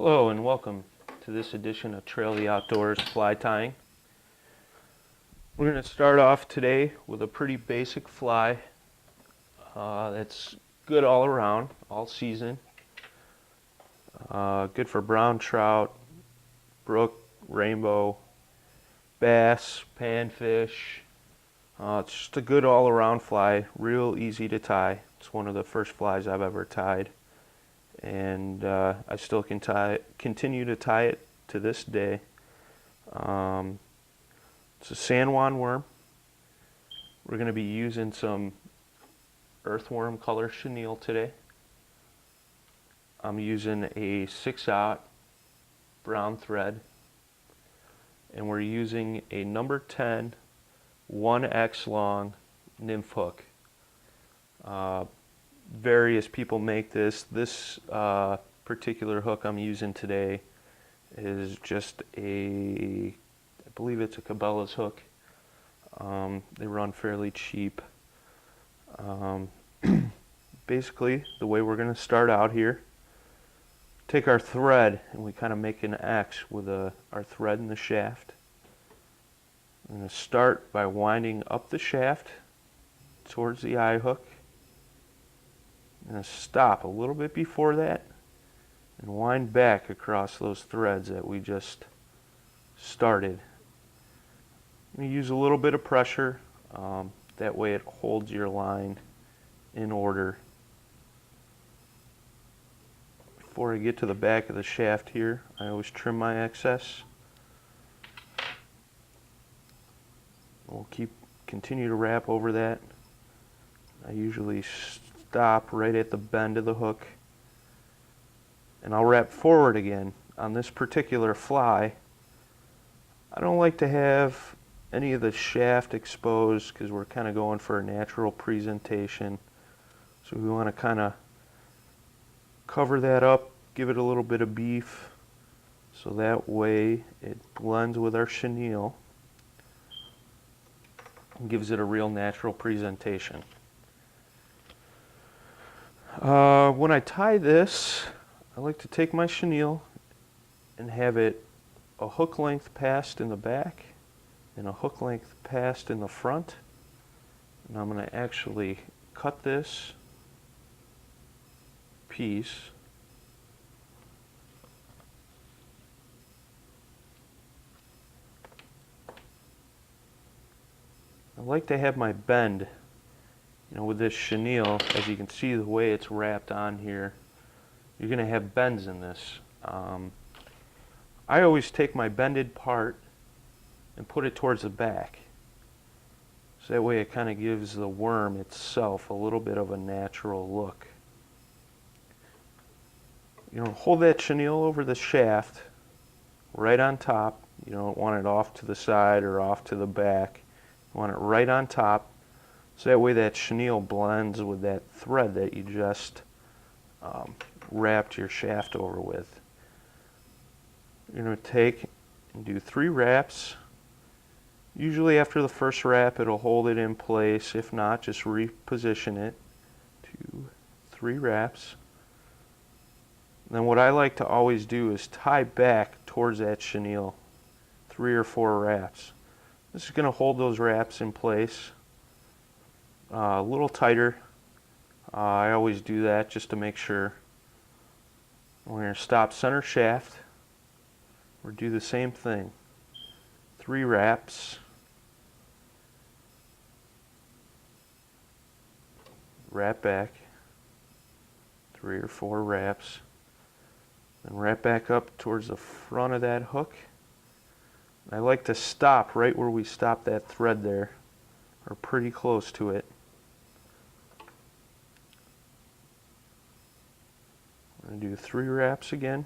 Hello and welcome to this edition of Trail the Outdoors fly tying. We're going to start off today with a pretty basic fly that's good all around, all season. Good for brown trout, brook, rainbow, bass, panfish. It's just a good all around fly, real easy to tie. It's one of the first flies I've ever tied. And I still continue to tie it to this day. It's a San Juan worm. We're going to be using some earthworm color chenille today. I'm using a 6/0 brown thread, and we're using a number 10 1X long nymph hook. Various people make this. This particular hook I'm using today is just I believe it's a Cabela's hook. They run fairly cheap. Basically, the way we're going to start out here, take our thread and we kind of make an X with our thread in the shaft. I'm going to start by winding up the shaft towards the eye hook. I'm going to stop a little bit before that and wind back across those threads that we just started. I'm going to use a little bit of pressure, that way it holds your line in order. Before I get to the back of the shaft here, I always trim my excess. We'll continue to wrap over that. I usually stop right at the bend of the hook, and I'll wrap forward again. On this particular fly, I don't like to have any of the shaft exposed because we're kind of going for a natural presentation. So we want to kind of cover that up, give it a little bit of beef, so that way it blends with our chenille and gives it a real natural presentation. When I tie this, I like to take my chenille and have it a hook length past in the back and a hook length past in the front. And I'm going to actually cut this piece I like to have my bend, with this chenille. As you can see, the way it's wrapped on here, you're going to have bends in this. I always take my bended part and put it towards the back. So that way it kind of gives the worm itself a little bit of a natural look. Hold that chenille over the shaft right on top. You don't want it off to the side or off to the back. You want it right on top, so that way that chenille blends with that thread that you just wrapped your shaft over with. You're going to take and do 3 wraps. Usually after the first wrap it'll hold it in place. If not, just reposition it. 2, 3 wraps. And then what I like to always do is tie back towards that chenille 3 or 4 wraps. This is going to hold those wraps in place a little tighter. I always do that just to make sure. We're going to stop center shaft. We'll do the same thing. 3 wraps. Wrap back. 3 or 4 wraps. Then wrap back up towards the front of that hook. I like to stop right where we stopped that thread there, or pretty close to it. I'm going to do 3 wraps again.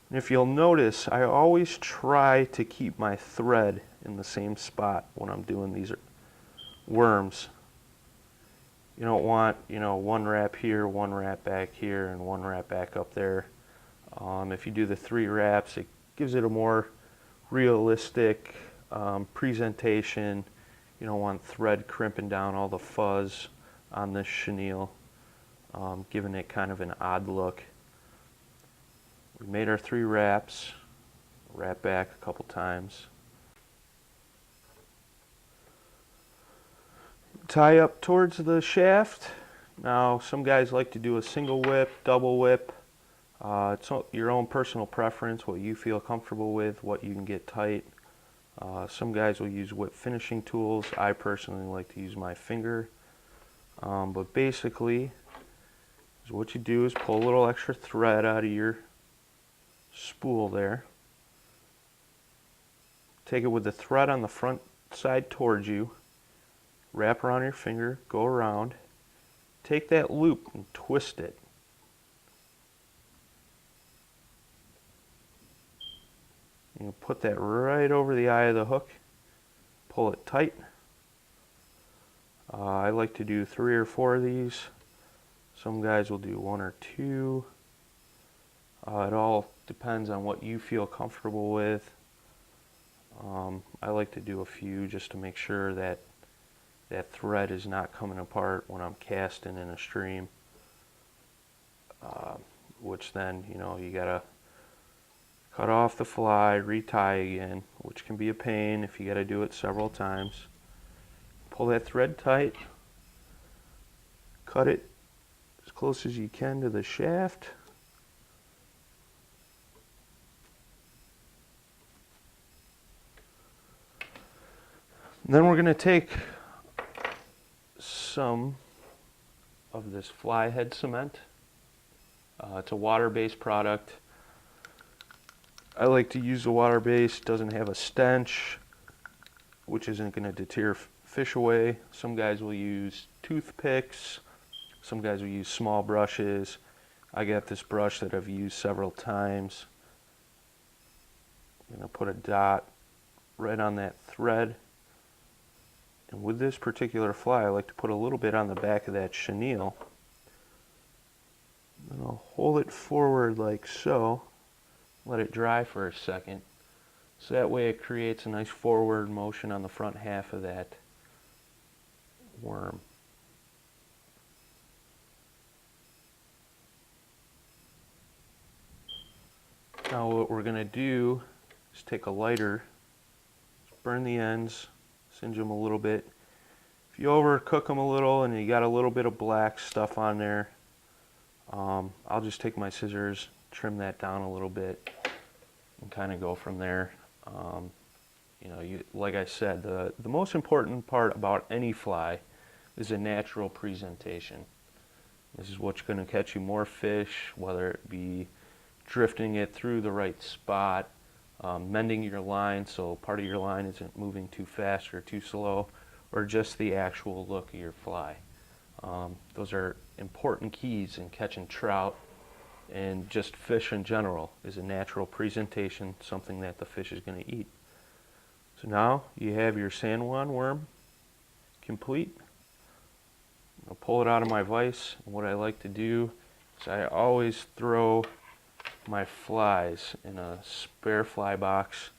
And if you'll notice, I always try to keep my thread in the same spot when I'm doing these worms. You don't want, 1 wrap here, 1 wrap back here, and 1 wrap back up there. If you do the 3 wraps, it gives it a more realistic presentation. You don't want thread crimping down all the fuzz on this chenille, giving it kind of an odd look. We made our 3 wraps. Wrap back a couple times. Tie up towards the shaft. Now some guys like to do a single whip, double whip. It's your own personal preference, what you feel comfortable with, what you can get tight. Some guys will use whip finishing tools. I personally like to use my finger. But basically, what you do is pull a little extra thread out of your spool there. Take it with the thread on the front side towards you. Wrap around your finger, go around. Take that loop and twist it. You put that right over the eye of the hook. Pull it tight. I like to do 3 or 4 of these. Some guys will do 1 or 2. It all depends on what you feel comfortable with. I like to do a few just to make sure that that thread is not coming apart when I'm casting in a stream. Which then, you gotta cut off the fly, retie again, which can be a pain if you gotta do it several times. Pull that thread tight, cut it as close as you can to the shaft. And then we're going to take some of this fly head cement. It's a water-based product. I like to use the water-based, doesn't have a stench, which isn't going to deter fish away. Some guys will use toothpicks. Some guys will use small brushes. I got this brush that I've used several times. I'm going to put a dot right on that thread. And with this particular fly, I like to put a little bit on the back of that chenille. And I'll hold it forward like so. Let it dry for a second. So that way it creates a nice forward motion on the front half of that worm. Now what we're going to do is take a lighter, burn the ends, singe them a little bit. If you overcook them a little and you got a little bit of black stuff on there, I'll just take my scissors, trim that down a little bit, and kind of go from there. Like I said, the most important part about any fly is a natural presentation. This is what's going to catch you more fish, whether it be drifting it through the right spot, mending your line so part of your line isn't moving too fast or too slow, or just the actual look of your fly. Those are important keys in catching trout and just fish in general, is a natural presentation, something that the fish is going to eat. So now you have your San Juan worm complete. I'll pull it out of my vise, and what I like to do is I always throw my flies in a spare fly box.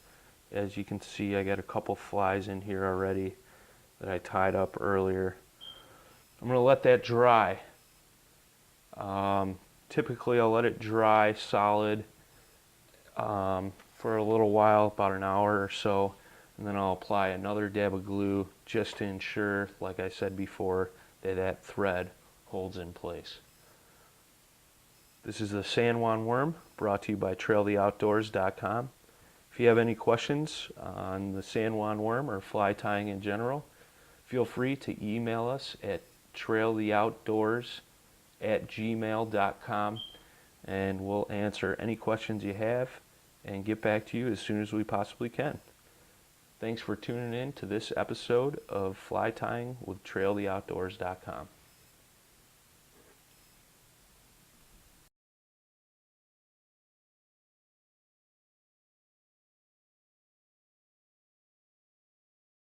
As you can see, I got a couple flies in here already that I tied up earlier. I'm going to let that dry. Typically I'll let it dry solid for a little while, about an hour or so, and then I'll apply another dab of glue just to ensure, like I said before, that that thread holds in place. This is the San Juan worm, brought to you by trailtheoutdoors.com. If you have any questions on the San Juan worm or fly tying in general, feel free to email us at trailtheoutdoors@gmail.com, and we'll answer any questions you have and get back to you as soon as we possibly can. Thanks for tuning in to this episode of Fly Tying with trailtheoutdoors.com.